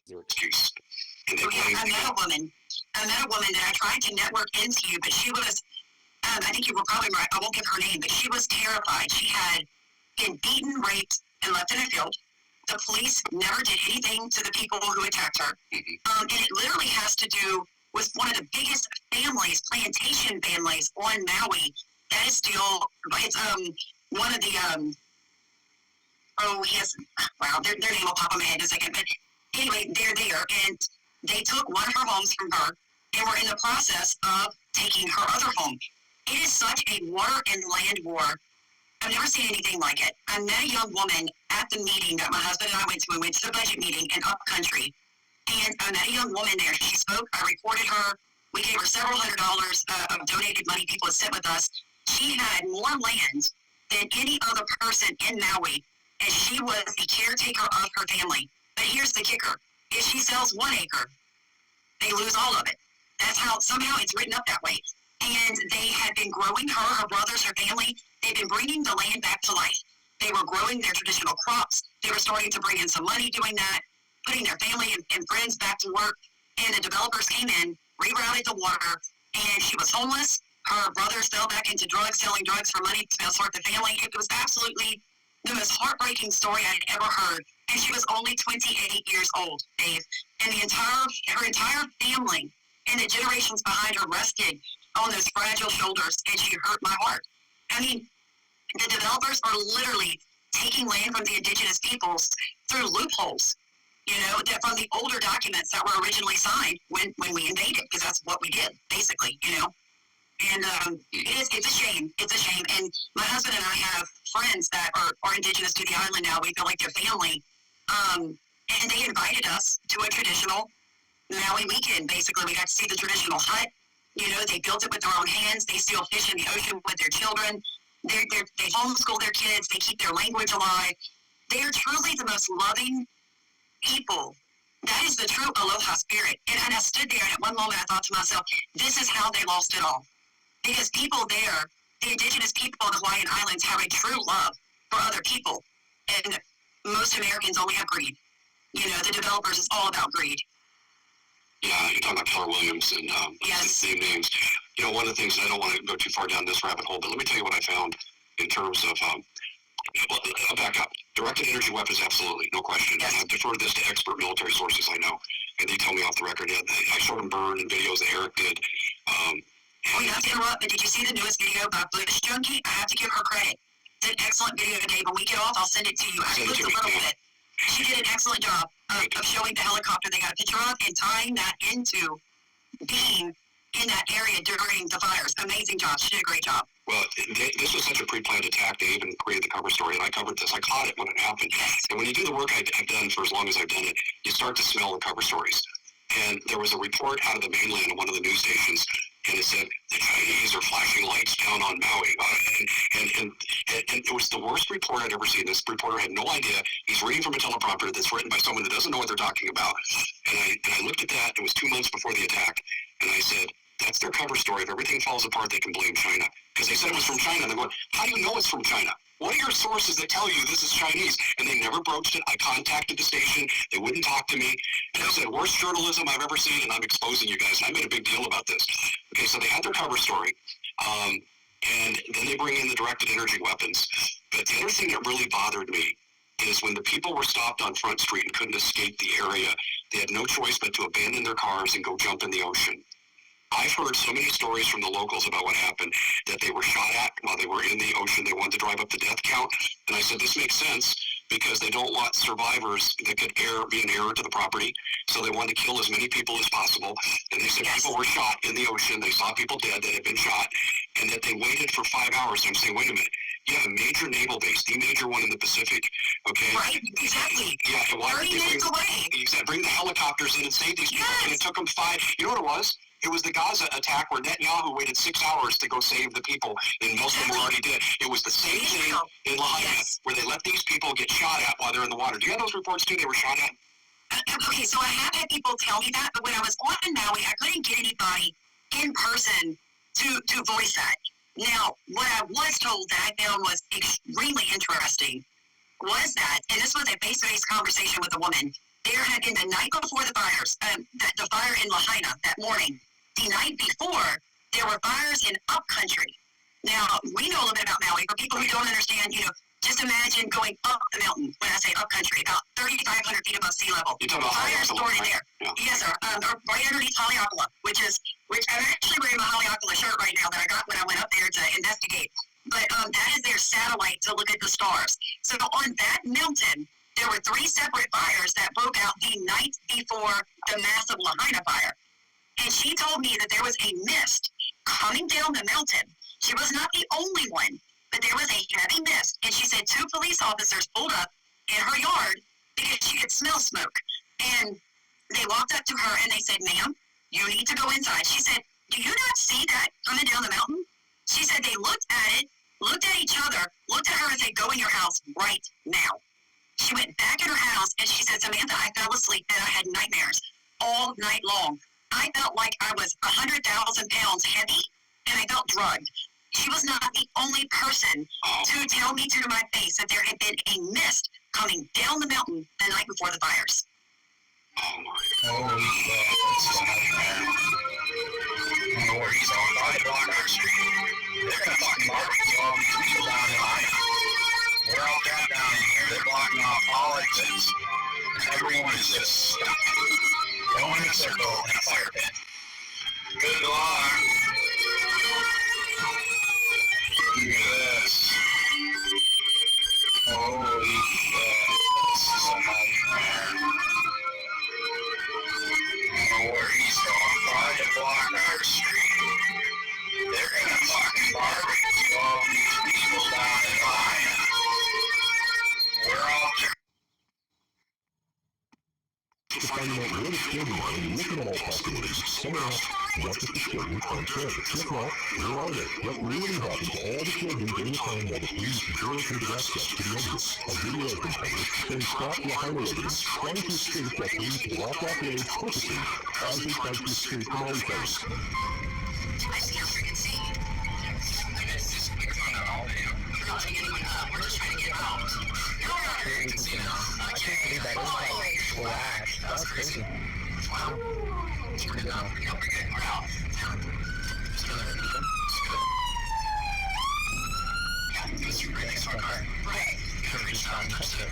Their excuse. And they I met a woman. That I tried to network into you, but she was, I think you were probably right. I won't give her name, but she was terrified. She had been beaten, raped, and left in a field. The police never did anything to the people who attacked her. And it literally has to do with one of the biggest families, plantation families on Maui. That is still, it's one of the, their name will pop in my head in a second. But anyway, they're there, and they took one of her homes from her, and were in the process of taking her other home. It is such a water and land war. I've never seen anything like it. I met a young woman at the meeting that my husband and I went to. We went to the budget meeting in Upcountry, and I met a young woman there. She spoke. I recorded her. We gave her several $100s of donated money people had sent with us. She had more land than any other person in Maui, and she was the caretaker of her family. But here's the kicker. If she sells 1 acre, they lose all of it. That's how, somehow it's written up that way. And they had been growing her brothers, her family. They've been bringing the land back to life. They were growing their traditional crops. They were starting to bring in some money doing that, putting their family and friends back to work. And the developers came in, rerouted the water, and she was homeless. Her brothers fell back into drugs, selling drugs for money to support the family. It was absolutely the most heartbreaking story I'd ever heard. And she was only 28 years old, Dave. And her entire family and the generations behind her rested on those fragile shoulders, and she hurt my heart. I mean, the developers are literally taking land from the indigenous peoples through loopholes, that from the older documents that were originally signed when we invaded, because that's what we did, basically, And it's a shame. It's a shame. And my husband and I have friends that are indigenous to the island now. We feel like they're family. And they invited us to a traditional Maui weekend, basically. We got to see the traditional hut. They built it with their own hands. They still fish in the ocean with their children. They homeschool their kids. They keep their language alive. They are truly the most loving people. That is the true aloha spirit. And I stood there, and at one moment I thought to myself, this is how they lost it all. Because people there, the indigenous people of the Hawaiian Islands, have a true love for other people. And most Americans only have greed. The developers, is all about greed. Yeah, you're talking about Keller Williams and yes. Name names. One of the things, and I don't want to go too far down this rabbit hole, but let me tell you what I found in terms of, I'll back up. Directed energy weapons, absolutely, no question. Yes. I've deferred this to expert military sources I know, and they tell me off the record. Yeah, I showed them burn in videos that Eric did. Not to interrupt, but did you see the newest video about Bush Junkie? I have to give her credit. It's an excellent video today. When we get off, I'll send it to you. I looked a little bit. She did an excellent job of showing the helicopter they got a picture of and tying that into being in that area during the fires. Amazing job. She did a great job. Well, this was such a pre-planned attack. They even created the cover story, and I covered this. I caught it when it happened. And when you do the work I've done for as long as I've done it, you start to smell the cover stories. And there was a report out of the mainland on one of the news stations, and it said the Chinese are flashing lights down on Maui. And it was the worst report I'd ever seen. This reporter had no idea. He's reading from a teleprompter that's written by someone that doesn't know what they're talking about. And I looked at that. It was 2 months before the attack. And I said, that's their cover story. If everything falls apart, they can blame China. Because they said it was from China. And they're going, how do you know it's from China? What are your sources that tell you this is Chinese? And they never broached it. I contacted the station. They wouldn't talk to me. And I said, worst journalism I've ever seen, and I'm exposing you guys. And I made a big deal about this. Okay, so they had their cover story. And then they bring in the directed energy weapons. But the other thing that really bothered me is when the people were stopped on Front Street and couldn't escape the area, they had no choice but to abandon their cars and go jump in the ocean. I've heard so many stories from the locals about what happened, that they were shot at while they were in the ocean. They wanted to drive up the death count. And I said, this makes sense because they don't want survivors that could be an heir to the property. So they wanted to kill as many people as possible. And they said people were shot in the ocean. They saw people dead that had been shot, and that they waited for 5 hours. And I'm saying, wait a minute. You have a major naval base, the major one in the Pacific, okay? Right, exactly. Yeah, and why 30 minutes away. Bring the helicopters in and save these people. And it took them 5. You know what it was? It was the Gaza attack where Netanyahu waited 6 hours to go save the people, and most of them were already dead. It was the same thing in Lahaina, where they let these people get shot at while they're in the water. Do you have those reports too? They were shot at? Okay, so I have had people tell me that, but when I was on Maui, I couldn't get anybody in person to voice that. Now, what I was told that I found was extremely interesting was that, and this was a face-to-face conversation with a woman, There had been the night before the fires, the fire in Lahaina that morning. The night before, there were fires in upcountry. Now, we know a little bit about Maui. For people who don't understand, just imagine going up the mountain. When I say upcountry, about 3,500 feet above sea level. Fires started there. Yeah. Yes, sir. Right underneath Haleakala, which I'm actually wearing my Haleakala shirt right now that I got when I went up there to investigate. But that is their satellite to look at the stars. So on that mountain, there were 3 separate fires that broke out the night before the massive Lahaina fire. And she told me that there was a mist coming down the mountain. She was not the only one, but there was a heavy mist. And she said 2 police officers pulled up in her yard because she could smell smoke. And they walked up to her and they said, "Ma'am, you need to go inside." She said, "Do you not see that coming down the mountain?" She said they looked at it, looked at each other, looked at her and said, "Go in your house right now." She went back in her house and she said, "Samantha, I fell asleep and I had nightmares all night long. I felt like I was 100,000 pounds heavy and I felt drugged." She was not the only person to tell me to my face that there had been a mist coming down the mountain the night before the fires. Holy shit, that's a nightmare. Where he's on 5 block our street. They're gonna fucking barbecue all these people down in Lahaina. We're all trapped down in here. They're blocking off all exits. Everyone is just stuck. Going in a circle in a fire pit. Good luck. Yes. Holy shit. This is a nightmare. Where he's going, 5 block our street. They're gonna fucking barbecue all these people down in Lahaina. We're all To find out where the children are and look at all possibilities, someone asked, what if the children aren't dead? If not, where are they? What really happened to all the children during the time while the police barricaded access to the evidence? A video has been published showing trapped Lahaina residents trying to escape while police block off roads purposely as they tried to escape the Maui fires. I can't freaking see. It's just like all day. We're not taking anyone up. We're just trying to get out. You're not here. You can see now. I can't believe that. Oh, flash. That's crazy. Wow. We're good now. We're good. We're out. Yeah, because you're right next to our car. Right. Could reach out and touch it.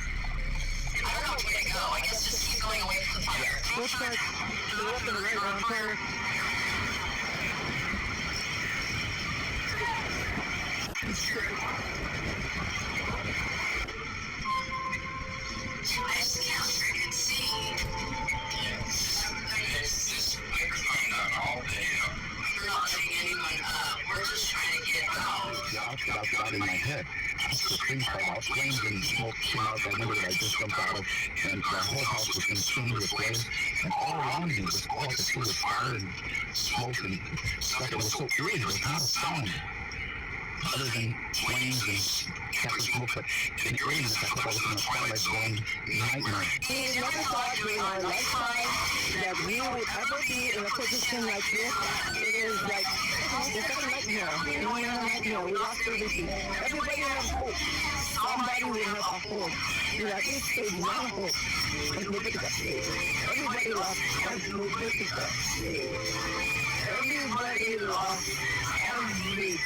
I don't know which way to go. I guess just keep going away from the fire. Looks like you're up in the right round corner. It's true. I just can't freaking see. It's just microphone on all day. We're not taking anyone up. We're just trying to get out. Yeah, I got in my head. Just the things fell out, flames and smoke came out that window that I just jumped out of, and the whole house was consumed with flames, and all around me was all I could see was fire and smoke and stuff. It was so eerie, there was not a sound other than flames and captain smoke, but in eeriness, I thought I was in a twilight zone nightmare. We never thought during our lifetime that we would ever be in a position like this. It is like, it's like a nightmare. We went on a nightmare. We lost everything. Everybody has hope. Somebody will have a hope. You know, at least they want hope. And nobody got saved. Everybody lost. And nobody got saved. Everybody lost everything.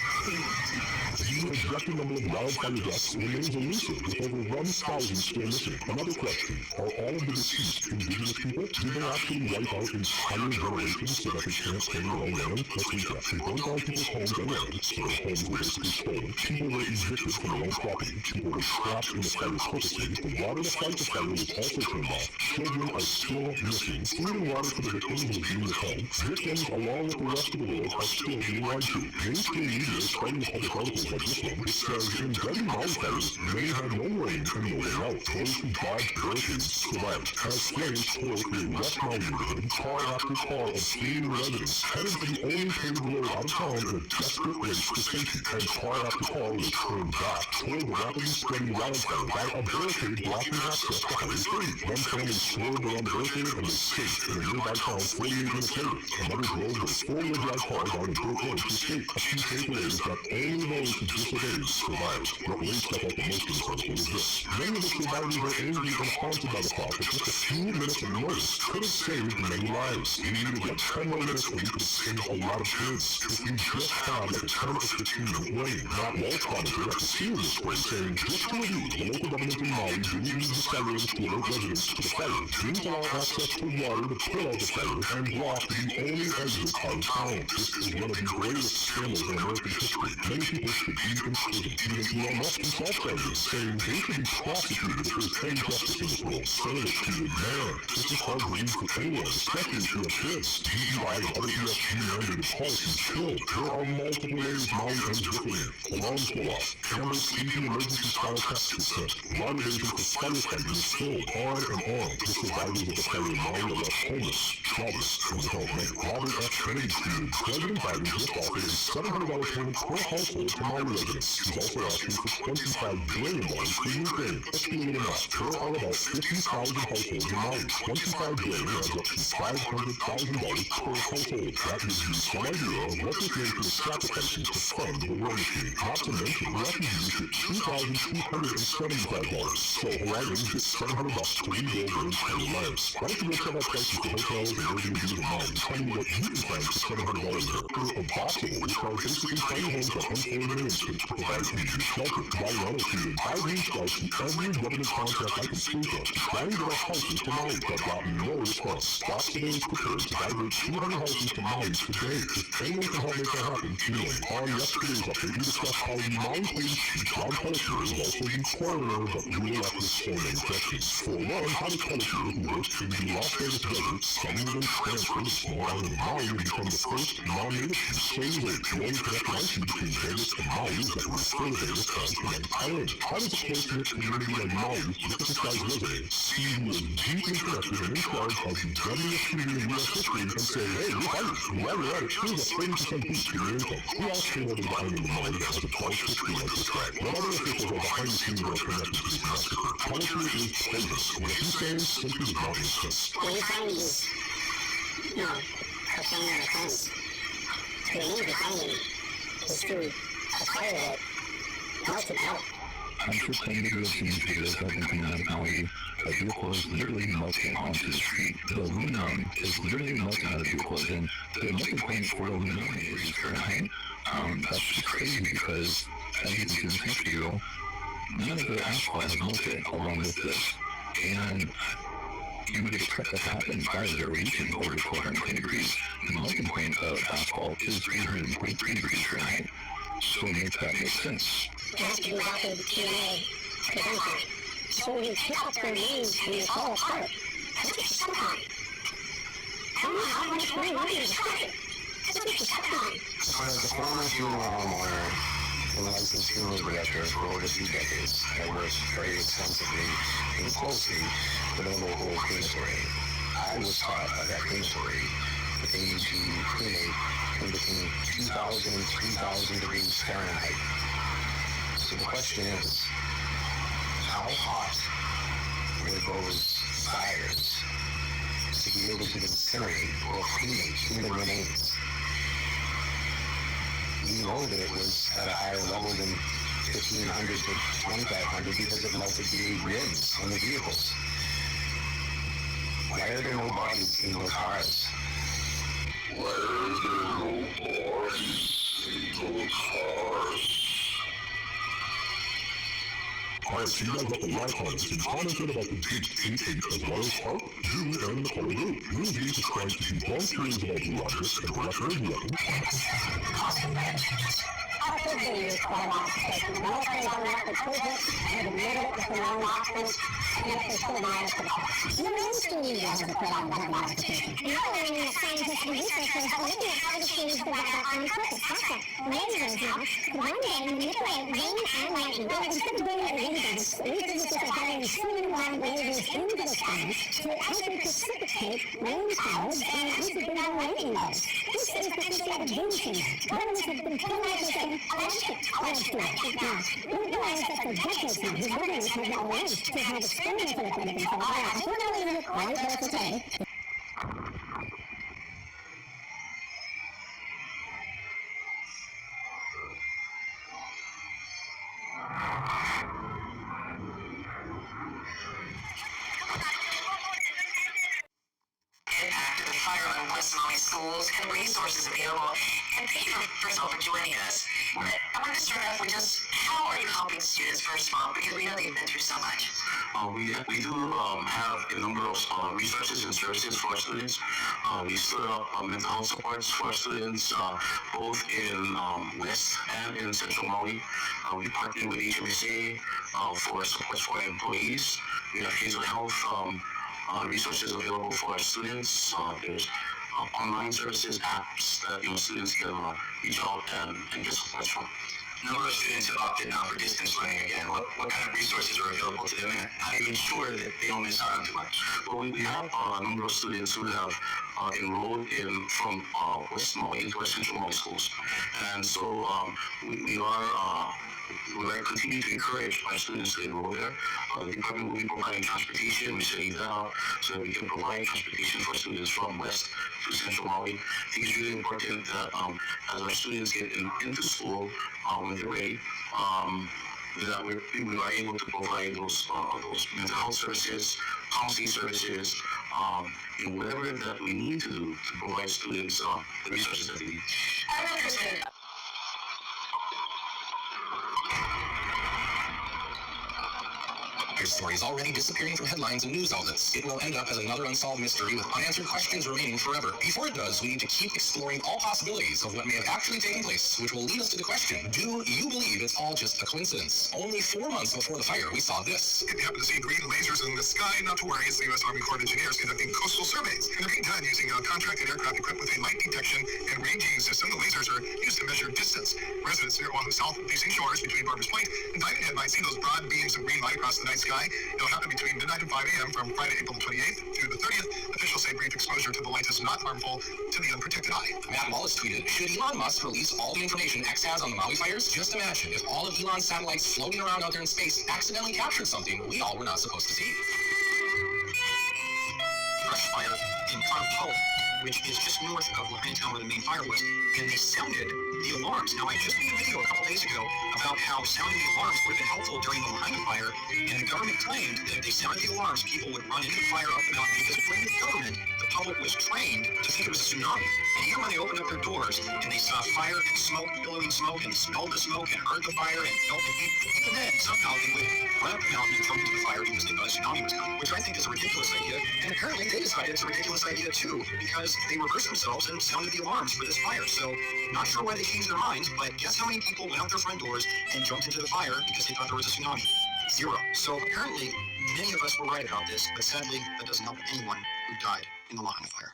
The projected number of wildfire deaths remains elusive, with over 1,000 still missing. Another question, are all of the deceased indigenous people? Did they actually wipe out entire generations so that they can't stay in their own land? Let's recap. They burned down people's homes and land, so their homes were basically stolen. People were evicted from their own property. People were trapped in the fires purposely. The water to fight the fire was also turned off. Children are still missing. Food and water for the victims was being withheld. Victims, along with the rest of the world, are still being lied to. Mainstream media is fighting public articles like this one. It says in deadly wildfires, they had no rain and no way out. Those who dodged barricades survived. As flames tore through West Maui neighborhood, car after car of fleeing residents headed for the only paved road out of town in a desperate race for safety. And car after car was turned back toward the rapidly spreading wildfire by a barricade blocking access to Highway 30. One family swerved around the barricade and escaped in a nearby town 48 minutes later. Another drove with 4-wheel drive cars on a dirt road to escape. A few takeaways that only those who disobeys survives. What lays stuff out the most in this article is this. Many of the survivors are angry and haunted by the thought that just a few minutes of notice could have saved many lives. We needed like 10 more minutes and we could have saved a lot of kids. If we just had like a 10 or 15 minute warning. Not Wall commented at the scene of the spray saying, just to review, the local government in Maui didn't use the sirens to alert residents to the fire, didn't allow access to water to put out the fire, and blocked the only exit out of town. This is one of the greatest scandals in American history. Many people should be in prison. Even Elon Musk himself started saying they should be prosecuted if there's any justice in this world. Saying it to man, this is hard read for anyone, especially if you have kids. DEI and other ESG mandated policies killed. There are multiple ways Maui ends differently. Alarms go off. Cameras, TV, emergency style tests get sent. Water agent for firefighting is filled. On and on. The survivors of the fire in Maui are left homeless, jobless, and without money. Robert F. Kennedy tweeted, President Biden just offered a $700 payment per household to Maui residents. He's also asking for $25 billion for Ukraine. Let's be a little enough. There are about 50,000 households in Maui. $25 billion adds up to $500,000 per household. That gives you some idea of what this nation is sacrificing to fund the war machine. Not to mention, refugees get $2,275. So Hawaiians get $700 to rebuild their entire lives. Why don't you go check out prices for hotels and Airbnbs in Maui? Tell me what you can find for $700 there. A possible, which are basically tiny homes that unfold in an instant to provide immediate shelter. Mariano tweeted, I reached out to every government contact I can think of to try and get our houses to Maui, but got no response. Fox Today is prepared to divert 200 houses to Maui today. If anyone can help make that happen, email me. On yesterday's update, we discussed how the Maui Police Chief John Pelletier is also the coroner of the dual office four-main questions. For one, how does Pelletier, who works in the Las Vegas desert, stumble and transfer the small island of Maui to become the first non-native chief slaves age? The only direct connection between Vegas and Maui is that we refer to Vegas as Command Island. How does a close-knit community like Maui look at this guy's resume, see who is deeply connected and in charge of the deadliest community in U.S. history, and say, hey, you're fired. While you're at it, here's a 30% boost to your income. Who else came over to the island of Maui that has a dark history like this guy? What other officials are behind the scenes that are connected to this massacre? Pelletier is poisonous. What he's saying simply does not make sense. When you find these, cocaine on the fence, to remove the finding is to acquire it, melt it out. I'm sure plenty of you have seen these videos that have been coming out of Maui. A vehicle is literally melting onto the street. The aluminum is literally melting out of the vehicles, and the melting point for aluminum is Fahrenheit. That's just crazy because, as you can see in this next video, none of the asphalt has melted along with this. And you would expect that to happen prior to reaching over 420 degrees. The melting point of asphalt is 343 degrees Fahrenheit. So make that make sense. It has to be without the DNA prevention. So when you pick up their names and they fall apart, that's what you're stuck on. Come on, how much money are you stuck on? That's what you're stuck on. So as a former funeral homeowner and licensed funeral director for over 2 decades, I worked very extensively and closely with a local crematory. I was taught at that crematory that they need to cremate in between 2,000 and 3,000 degrees Fahrenheit. So the question is, how hot were those fires to be able to incinerate or cremate human remains? We know that it was at a higher level than 1,500 to 2,500 because it melted the rims on the vehicles. Why are there no bodies in those cars? Why are there no bodies in those cars? Alright, so you guys got the live comments and commented about the date 8-8 as well as Harp, Jew, and the color blue. News Beat is trying to debunk theories about Blue Logic and record weapons. After the the military on that, the project, and the middle of the long options, and if they still deny us the call. The mainstream media has a problem with modification. Now we're learning that scientists and researchers are looking at how to change the weather on purpose. That's right. Lasers now could one day manipulate rain and lightning. But instead of doing it with guns, researchers are firing trillion-watt lasers into the sky to actually precipitate rain clouds and actually bring down lightning bolts. This is potentially a game changer. Governments have been criminalizing electric now. We realize that for decades now, these governments have been alleged to have experimental equipment for all that. We're going to leave it right there today. fire on West Maui schools and resources available. And thank you first of all for joining us. But I wanted to start off with just how are you helping students first of all, because we know they've been through so much. We do have a number of resources and services for our students. We stood up mental health supports for our students, both in West and in Central Maui. We partner with HMSA for supports for our employees. We have Hazel Health resources available for our students. There's online services, apps that students can reach out and get support from. A number of students have opted now for distance learning again. What kind of resources are available to them, and how do you ensure that they don't miss out on too much? Well, we have a number of students who have enrolled from West Maui into our Central Maui schools, and so we are continue to encourage our students to enroll there. The department will be providing transportation. We're setting that up so that we can provide transportation for students from West to Central Maui. I think it's really important that as our students get into school, when they're ready, that we are able to provide those mental health services, counseling services, whatever that we need to do to provide students the resources that they need. I know there's been Story is already disappearing from headlines and news outlets. It will end up as another unsolved mystery with unanswered questions remaining forever. Before it does, we need to keep exploring all possibilities of what may have actually taken place, which will lead us to the question, do you believe it's all just a coincidence? Only 4 months before the fire, we saw this. If you happen to see green lasers in the sky, not to worry, it's the U.S. Army Corps of Engineers conducting coastal surveys. And they're being done using contracted aircraft equipped with a light detection and ranging system. The lasers are used to measure distance. Residents along the south-facing shores between Barbers Point and Diamond Head might see those broad beams of green light across the night sky. It'll happen between midnight and 5 a.m. from Friday, April 28th through the 30th. Officials say brief exposure to the light is not harmful to the unprotected eye. Matt Wallace tweeted, should Elon Musk release all the information X has on the Maui fires? Just imagine if all of Elon's satellites floating around out there in space accidentally captured something we all were not supposed to see. Brush fire in Pelletier, which is just north of Lahaina where the main fire was, and they sounded the alarms. Now, I just made a video a couple days ago about how sounding the alarms would have been helpful during the Lahaina fire, and the government claimed that if they sounded the alarms, people would run into the fire up the mountain, because according to the government, the public was trained to think it was a tsunami. And even when they opened up their doors and they saw fire and smoke, billowing smoke, and smelled the smoke and heard the fire and felt the heat, even then, somehow they would run up the mountain and jump into the fire because they thought a tsunami was coming, which I think is a ridiculous idea. And apparently they decided it's a ridiculous idea too, because they reversed themselves and sounded the alarms for this fire. So, not sure why they changed their minds, but guess how many people went out their front doors and jumped into the fire because they thought there was a tsunami? 0. So apparently, many of us were right about this, but sadly, that doesn't help anyone who died in the Lahaina fire.